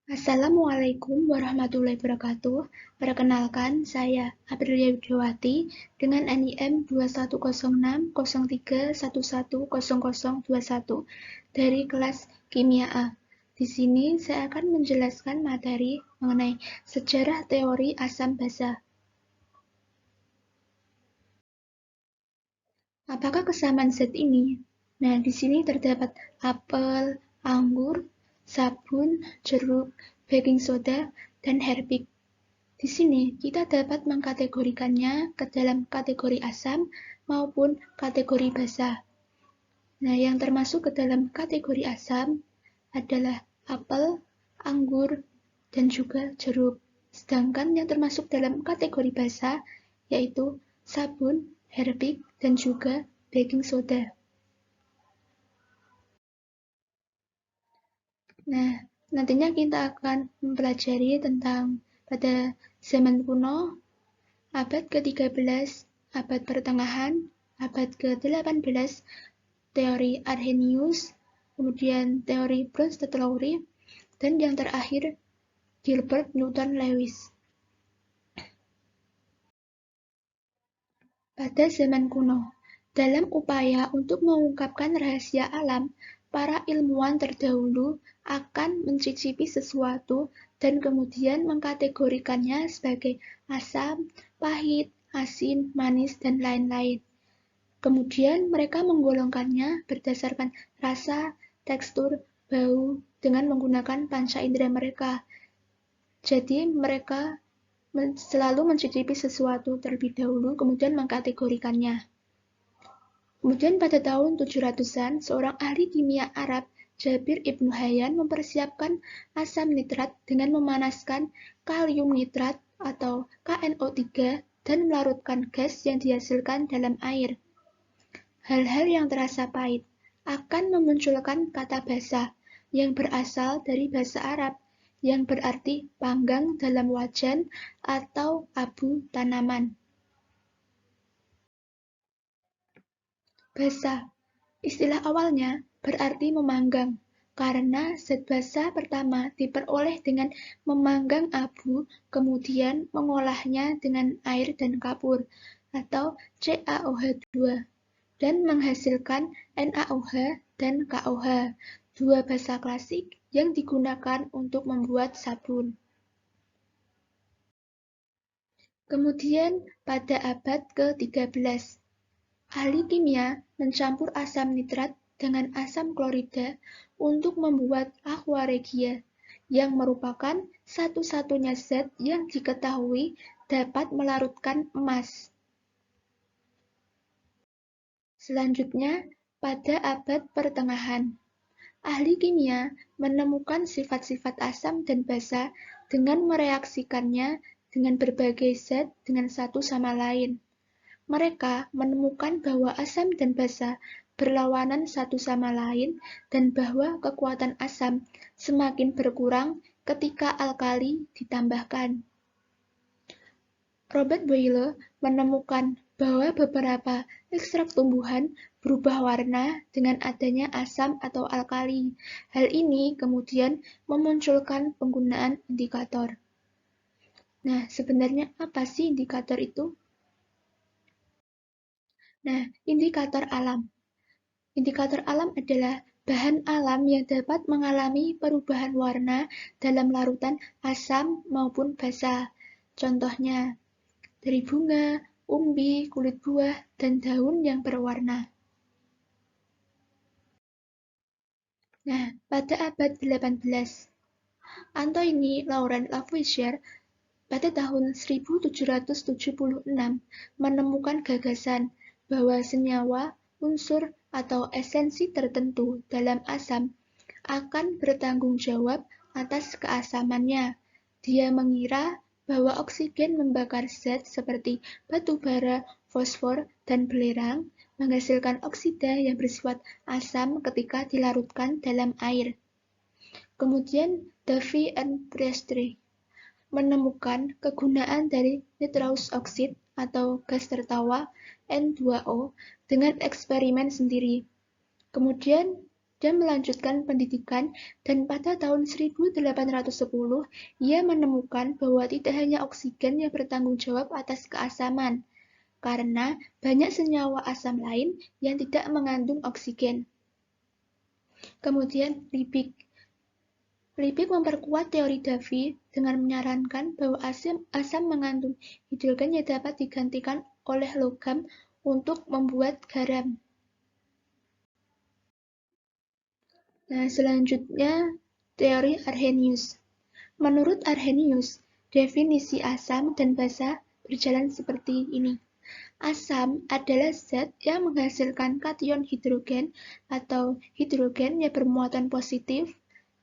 Assalamualaikum warahmatullahi wabarakatuh. Perkenalkan, saya Aprilia Widiawati dengan NIM 210603110021 dari kelas Kimia A. Di sini saya akan menjelaskan materi mengenai sejarah teori asam basa. Apakah kesamaan zat ini? Nah, di sini terdapat apel, anggur, sabun, jeruk, baking soda, dan herbik. Di sini kita dapat mengkategorikannya ke dalam kategori asam maupun kategori basa. Nah, yang termasuk ke dalam kategori asam adalah apel, anggur, dan juga jeruk. Sedangkan yang termasuk dalam kategori basa yaitu sabun, herbik, dan juga baking soda. Nah, nantinya kita akan mempelajari tentang pada zaman kuno, abad ke-13, abad pertengahan, abad ke-18, teori Arrhenius, kemudian teori Bronsted-Lowry, dan yang terakhir Gilbert Newton Lewis. Pada zaman kuno, dalam upaya untuk mengungkapkan rahasia alam, para ilmuwan terdahulu akan mencicipi sesuatu dan kemudian mengkategorikannya sebagai asam, pahit, asin, manis, dan lain-lain. Kemudian mereka menggolongkannya berdasarkan rasa, tekstur, bau, dengan menggunakan panca indera mereka. Jadi mereka selalu mencicipi sesuatu terlebih dahulu, kemudian mengkategorikannya. Kemudian pada tahun 700-an, seorang ahli kimia Arab, Jabir Ibnu Hayyan, mempersiapkan asam nitrat dengan memanaskan kalium nitrat atau KNO3 dan melarutkan gas yang dihasilkan dalam air. Hal-hal yang terasa pahit akan memunculkan kata basa yang berasal dari bahasa Arab yang berarti panggang dalam wajan atau abu tanaman. Basa, istilah awalnya berarti memanggang, karena zat basa pertama diperoleh dengan memanggang abu, kemudian mengolahnya dengan air dan kapur, atau CaOH2, dan menghasilkan NaOH dan KOH, dua basa klasik yang digunakan untuk membuat sabun. Kemudian pada abad ke-13, ahli kimia mencampur asam nitrat dengan asam klorida untuk membuat aqua regia, yang merupakan satu-satunya zat yang diketahui dapat melarutkan emas. Selanjutnya, pada abad pertengahan, ahli kimia menemukan sifat-sifat asam dan basa dengan mereaksikannya dengan berbagai zat dengan satu sama lain. Mereka menemukan bahwa asam dan basa berlawanan satu sama lain dan bahwa kekuatan asam semakin berkurang ketika alkali ditambahkan. Robert Boyle menemukan bahwa beberapa ekstrak tumbuhan berubah warna dengan adanya asam atau alkali. Hal ini kemudian memunculkan penggunaan indikator. Nah, sebenarnya apa sih indikator itu? Nah, indikator alam. Indikator alam adalah bahan alam yang dapat mengalami perubahan warna dalam larutan asam maupun basa. Contohnya, dari bunga, umbi, kulit buah, dan daun yang berwarna. Nah, pada abad 18, Antoine Laurent Lavoisier pada tahun 1776 menemukan gagasan bahwa senyawa, unsur, atau esensi tertentu dalam asam akan bertanggung jawab atas keasamannya. Dia mengira bahwa oksigen membakar zat seperti batu bara, fosfor, dan belerang, menghasilkan oksida yang bersifat asam ketika dilarutkan dalam air. Kemudian Davy and Priestley menemukan kegunaan dari nitrous oxide atau gas tertawa N2O dengan eksperimen sendiri. Kemudian Dia melanjutkan pendidikan dan pada tahun 1810 ia menemukan bahwa tidak hanya oksigen yang bertanggung jawab atas keasaman, karena banyak senyawa asam lain yang tidak mengandung oksigen. Kemudian Liebig memperkuat teori Davy dengan menyarankan bahwa asam mengandung hidrogen yang dapat digantikan oleh logam untuk membuat garam. Nah, selanjutnya teori Arrhenius. Menurut Arrhenius, definisi asam dan basa berjalan seperti ini. Asam adalah zat yang menghasilkan kation hidrogen atau hidrogen yang bermuatan positif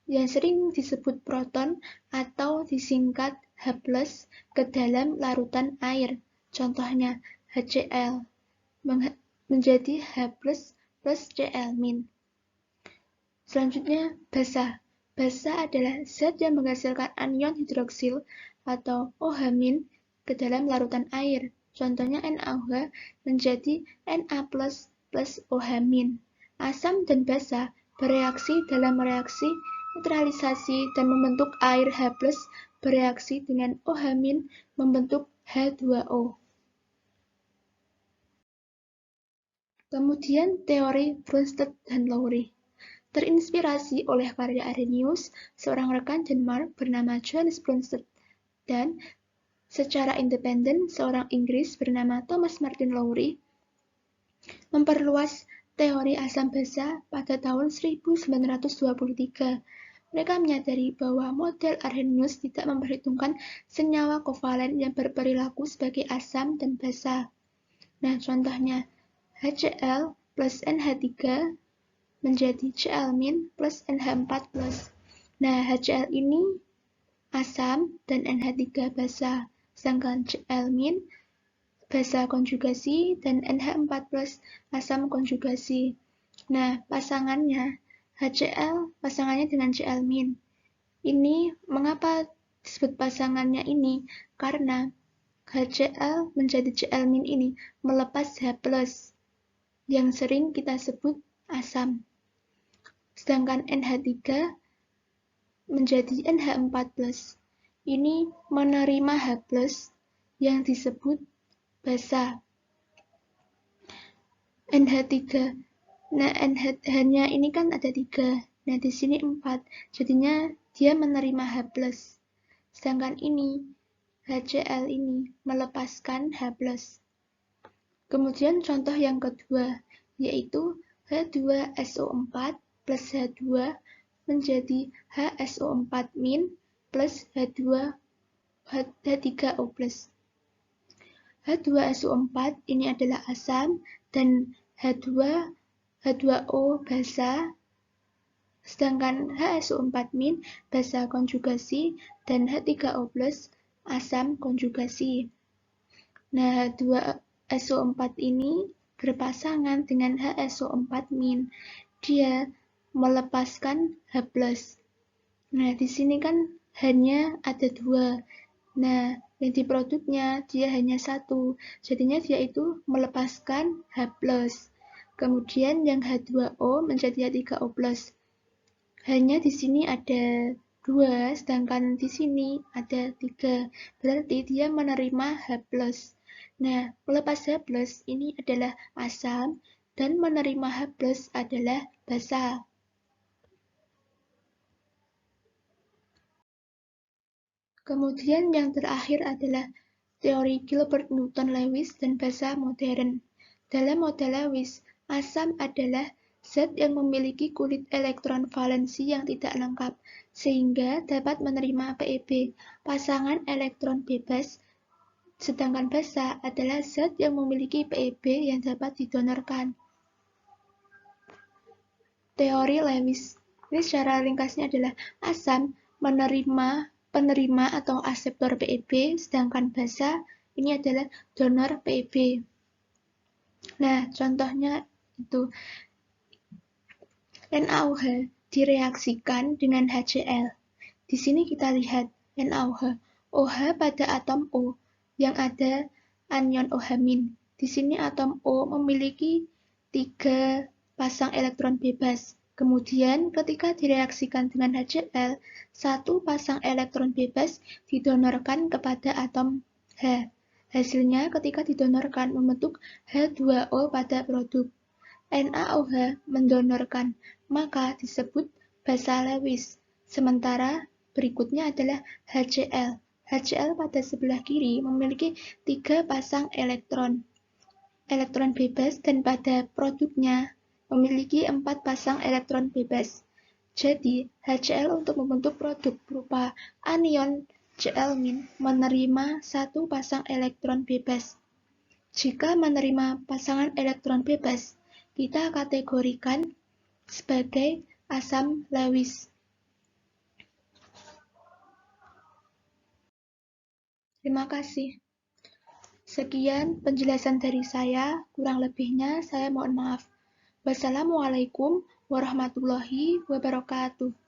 yang sering disebut proton atau disingkat H+ ke dalam larutan air. Contohnya HCl menjadi H+ plus Cl-. Selanjutnya, basa. Basa adalah zat yang menghasilkan anion hidroksil atau OH- ke dalam larutan air. Contohnya NaOH menjadi Na+ plus OH-. Asam dan basa bereaksi dalam reaksi neutralisasi dan membentuk air H+ bereaksi dengan OH- membentuk H2O. Kemudian teori Bronsted dan Lowry. Terinspirasi oleh karya Arrhenius, seorang rekan Denmark bernama Johannes Bronsted, dan secara independen seorang Inggris bernama Thomas Martin Lowry memperluas teori asam basa pada tahun 1923. Mereka menyadari bahwa model Arrhenius tidak memperhitungkan senyawa kovalen yang berperilaku sebagai asam dan basa. Nah, contohnya HCl plus NH3 menjadi Cl- plus NH4+. Nah, HCl ini asam dan NH3 basa, sedangkan Cl- basa konjugasi dan NH4+ asam konjugasi. Nah, pasangannya HCl pasangannya dengan Cl-. Ini mengapa disebut pasangannya ini? Karena HCl menjadi Cl- ini melepas H+ yang sering kita sebut asam. Sedangkan NH3 menjadi NH4+. Ini menerima H+ yang disebut basa. NH3. Nah, NH-nya ini kan ada 3. Nah, di sini 4. Jadinya dia menerima H+. Sedangkan ini HCl ini melepaskan H+. Kemudian contoh yang kedua, yaitu H2SO4 plus H2 menjadi HSO4- plus H3O+. H2SO4 ini adalah asam dan H2O basa, sedangkan HSO4- basa konjugasi dan H3O+ asam konjugasi. Nah, H2SO4 ini berpasangan dengan HSO4-. Dia melepaskan H+. Nah, di sini kan hanya ada 2. Nah, yang diproduknya dia hanya 1. Jadinya dia itu melepaskan H+. Kemudian yang H2O menjadi H3O+. Hanya di sini ada 2, sedangkan di sini ada 3. Berarti dia menerima H+. Nah, melepas H+ ini adalah asam dan menerima H+ adalah basa. Kemudian yang terakhir adalah teori Gilbert Newton Lewis dan basa modern. Dalam model Lewis, asam adalah zat yang memiliki kulit elektron valensi yang tidak lengkap, sehingga dapat menerima PeB, pasangan elektron bebas, sedangkan basa adalah zat yang memiliki PeB yang dapat didonorkan. Teori Lewis. Ini secara ringkasnya adalah asam penerima atau aseptor PeB, sedangkan basa ini adalah donor PeB. Nah, contohnya itu NaOH direaksikan dengan HCl. Di sini kita lihat NaOH, OH pada atom O yang ada anion OH-. Di sini atom O memiliki 3 pasang elektron bebas, Kemudian, ketika direaksikan dengan HCl, satu pasang elektron bebas didonorkan kepada atom H. Hasilnya, ketika didonorkan membentuk H2O pada produk. NaOH mendonorkan, maka disebut basa Lewis. Sementara berikutnya adalah HCl. HCl pada sebelah kiri memiliki 3 pasang elektron bebas dan pada produknya memiliki 4 pasang elektron bebas. Jadi, HCl untuk membentuk produk berupa anion Cl- menerima 1 pasang elektron bebas. Jika menerima pasangan elektron bebas, kita kategorikan sebagai asam Lewis. Terima kasih. Sekian penjelasan dari saya, kurang lebihnya saya mohon maaf. Wassalamualaikum warahmatullahi wabarakatuh.